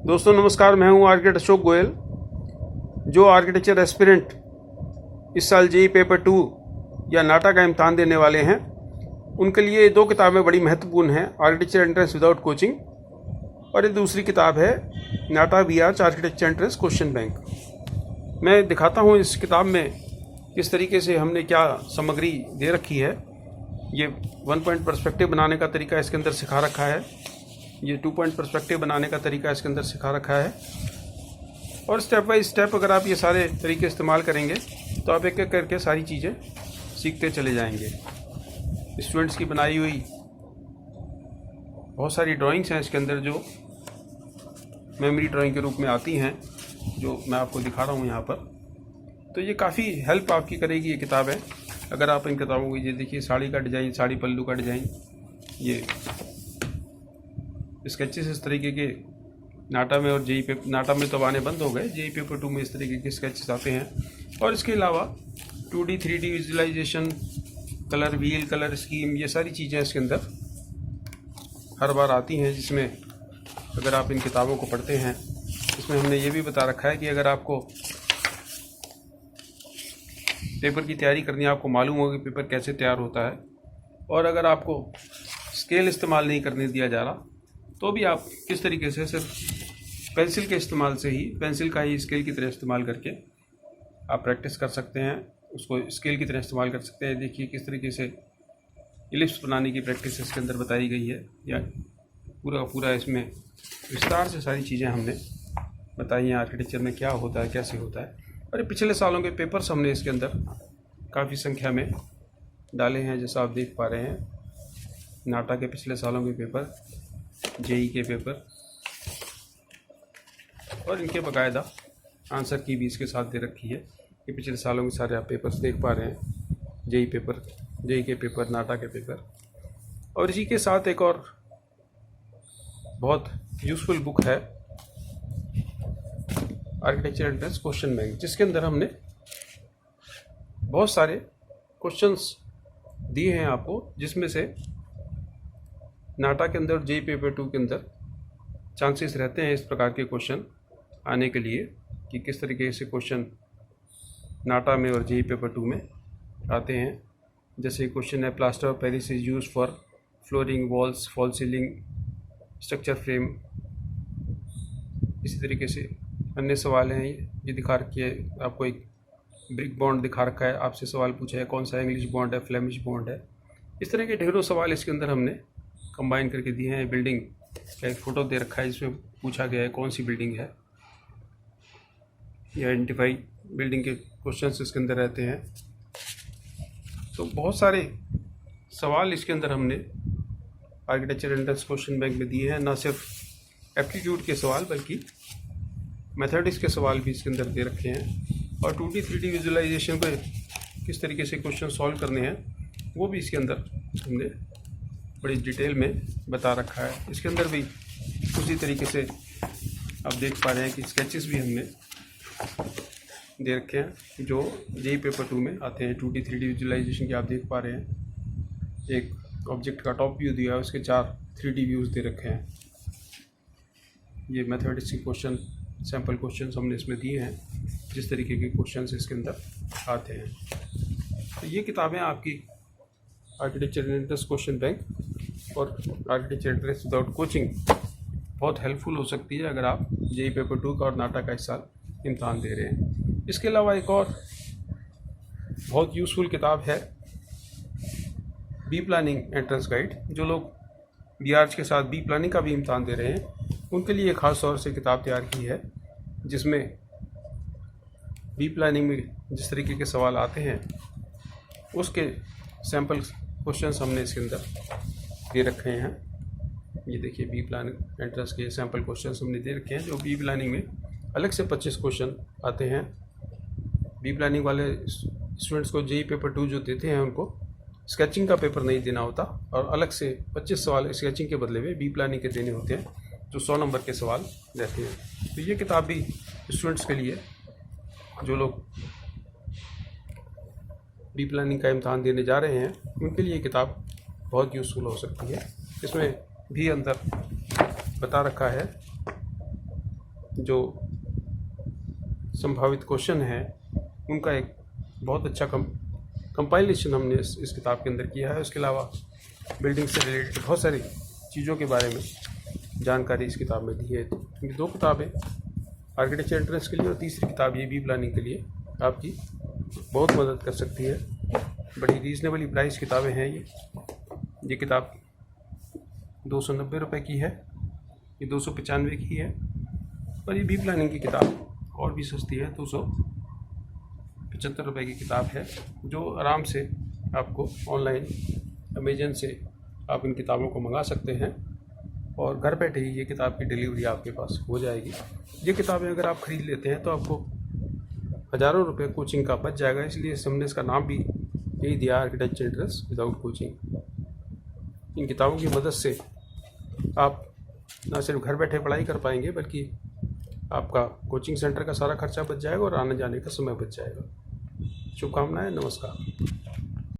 दोस्तों नमस्कार, मैं हूं आर्किटेक्ट अशोक गोयल। जो आर्किटेक्चर एस्पिरेंट इस साल जेईई पेपर 2 या नाटा का इम्तहान देने वाले हैं, उनके लिए दो किताबें बड़ी महत्वपूर्ण हैं। आर्किटेक्चर एंट्रेंस विदाउट कोचिंग और ये दूसरी किताब है नाटा वीआरच आर्किटेक्चर एंट्रेंस क्वेश्चन बैंक। मैं दिखाता हूं इस किताब में किस तरीके से हमने क्या सामग्री दे रखी है। ये 1 पॉइंट पर्सपेक्टिव बनाने का तरीका इसके अंदर सिखा रखा है। ये 2 पॉइंट पर्सपेक्टिव बनाने का तरीका इसके अंदर सिखा रखा है। और स्टेप बाय स्टेप अगर आप ये सारे तरीके इस्तेमाल करेंगे तो आप एक एक करके सारी चीज़ें सीखते चले जाएंगे। स्टूडेंट्स की बनाई हुई बहुत सारी ड्राइंग्स हैं इसके अंदर जो मेमोरी ड्राइंग के रूप में आती हैं, जो मैं आपको दिखा रहा हूँ यहाँ पर। तो ये काफ़ी हेल्प आपकी करेगी ये किताब है। अगर आप इन किताबों को, ये देखिए साड़ी का डिज़ाइन, साड़ी पल्लू का डिज़ाइन, ये स्केचेस इस तरीके के नाटा में और जेईई पेपर, नाटा में तो आने बंद हो गए, जेईई पेपर 2 में इस तरीके के स्केचेस आते हैं। और इसके अलावा 2D 3D visualisation, colour wheel, colour scheme, ये सारी चीज़ें इसके अंदर हर बार आती हैं, जिसमें अगर आप इन किताबों को पढ़ते हैं, इसमें हमने ये भी बता रखा है कि अगर आपको पेपर की तैयारी करनी है, आपको मालूम हो कि पेपर कैसे तैयार होता है, और अगर आपको स्केल इस्तेमाल नहीं करने दिया जा रहा तो भी आप किस तरीके से सिर्फ पेंसिल के इस्तेमाल से ही, पेंसिल का ही स्केल की तरह इस्तेमाल करके आप प्रैक्टिस कर सकते हैं, उसको स्केल की तरह इस्तेमाल कर सकते हैं। देखिए किस तरीके से इलिप्स बनाने की प्रैक्टिस इसके अंदर बताई गई है, या पूरा इसमें विस्तार से सारी चीज़ें हमने बताई हैं आर्किटेक्चर में क्या होता है, कैसे होता है। और पिछले सालों के पेपर्स हमने इसके अंदर काफ़ी संख्या में डाले हैं, जैसा आप देख पा रहे हैं। नाटा के पिछले सालों के पेपर, जेईई के पेपर, और इनके बाकायदा आंसर की भी इसके साथ दे रखी है कि पिछले सालों के सारे आप पेपर्स देख पा रहे हैं। जेईई पेपर, जेईई के पेपर, नाटा के पेपर। और इसी के साथ एक और बहुत यूज़फुल बुक है आर्किटेक्चर एंट्रेंस क्वेश्चन बैंक, जिसके अंदर हमने बहुत सारे क्वेश्चंस दिए हैं आपको, जिसमें से नाटा के अंदर, जेईई पेपर 2 के अंदर चांसेस रहते हैं इस प्रकार के क्वेश्चन आने के लिए कि किस तरीके से क्वेश्चन नाटा में और जेईई पेपर 2 में आते हैं। जैसे क्वेश्चन है, plaster of Paris is use for flooring, walls, fall ceiling, structure frame. इसी तरीके से अन्य सवाल हैं, ये दिखा रखी है आपको, एक ब्रिक बॉन्ड दिखा रखा है, आपसे सवाल पूछा है कौन सा इंग्लिश बॉन्ड है, फ्लेमिश बॉन्ड है। इस तरह के ढेरों सवाल इसके अंदर हमने कंबाइन करके दिए हैं। बिल्डिंग का एक फ़ोटो दे रखा है, जिसमें पूछा गया है कौन सी बिल्डिंग है। ये आइडेंटिफाई बिल्डिंग के क्वेश्चंस इसके अंदर रहते हैं। तो बहुत सारे सवाल इसके अंदर हमने आर्किटेक्चर एंट्रेंस क्वेश्चन बैंक में दिए हैं। ना सिर्फ एप्टीट्यूड के सवाल बल्कि मैथमेटिक्स के सवाल भी इसके अंदर दे रखे हैं। और 2D 3D विजुअलाइजेशन को किस तरीके से क्वेश्चन सॉल्व करने हैं, वो भी इसके अंदर हमने बड़ी डिटेल में बता रखा है। इसके अंदर भी उसी तरीके से आप देख पा रहे हैं कि स्केचेस भी हमने दे रखे हैं जो जेईई पेपर 2 में आते हैं। 2D 3D विजुअलाइजेशन की आप देख पा रहे हैं, एक ऑब्जेक्ट का टॉप व्यू दिया है, उसके 4 3D व्यूज़ दे रखे हैं। ये मैथमेटिक्स के क्वेश्चन, सैम्पल क्वेश्चन हमने इसमें दिए हैं, जिस तरीके के क्वेश्चन इसके अंदर आते हैं। तो ये किताबें आपकी आर्किटेक्चर एंट्रेंस क्वेश्चन बैंक और आर्किटेक्चर एंट्रेंस विदाउट कोचिंग बहुत हेल्पफुल हो सकती है अगर आप जेईई पेपर 2 का और नाटा का इस साल इम्तहान दे रहे हैं। इसके अलावा एक और बहुत यूज़फुल किताब है बी प्लानिंग एंट्रेंस गाइड। जो लोग वीआरच के साथ बी प्लानिंग का भी इम्तहान दे रहे हैं, उनके लिए ख़ास तौर से किताब तैयार की है, जिसमें बी प्लानिंग में जिस तरीके के सवाल आते हैं उसके सैम्पल क्वेश्चंस हमने इसके अंदर दे रखे हैं। ये देखिए बी प्लानिंग एंट्रेंस के सैम्पल क्वेश्चंस हमने दे रखे हैं, जो बी प्लानिंग में अलग से 25 क्वेश्चन आते हैं। बी प्लानिंग वाले स्टूडेंट्स को जेईई पेपर 2 जो देते हैं, उनको स्केचिंग का पेपर नहीं देना होता, और अलग से 25 सवाल स्केचिंग के बदले में बी प्लानिंग के देने होते हैं, जो 100 नंबर के सवाल रहते हैं। तो ये किताब भी स्टूडेंट्स के लिए, जो लोग बी प्लानिंग का इम्तहान देने जा रहे हैं, उनके लिए किताब बहुत यूज़फुल हो सकती है। इसमें भी अंदर बता रखा है जो संभावित क्वेश्चन हैं उनका एक बहुत अच्छा कंपाइलेशन हमने इस किताब के अंदर किया है। उसके अलावा बिल्डिंग से रिलेटेड बहुत सारी चीज़ों के बारे में जानकारी इस किताब में दी है। ये 2 किताबें आर्किटेक्चर एंट्रेंस के लिए और तीसरी किताब ये बी प्लानिंग के लिए आपकी बहुत मदद कर सकती है। बड़ी रीज़नेबली प्राइस किताबें हैं ये किताब 290 रुपये की है, ये 295 की है, और ये बी प्लानिंग की किताब और भी सस्ती है, 275 रुपये की किताब है, जो आराम से आपको ऑनलाइन अमेजन से आप इन किताबों को मंगा सकते हैं और घर बैठे ही ये किताब की डिलीवरी आपके पास हो जाएगी। ये किताबें अगर आप ख़रीद लेते हैं तो आपको हज़ारों रुपये कोचिंग का बच जाएगा, इसलिए हमने इसका नाम भी यही दिया, आर्किटेक्चर एंट्रेंस विदाउट कोचिंग। इन किताबों की मदद से आप न सिर्फ घर बैठे पढ़ाई कर पाएंगे बल्कि आपका कोचिंग सेंटर का सारा खर्चा बच जाएगा और आने जाने का समय बच जाएगा। शुभकामनाएं, नमस्कार।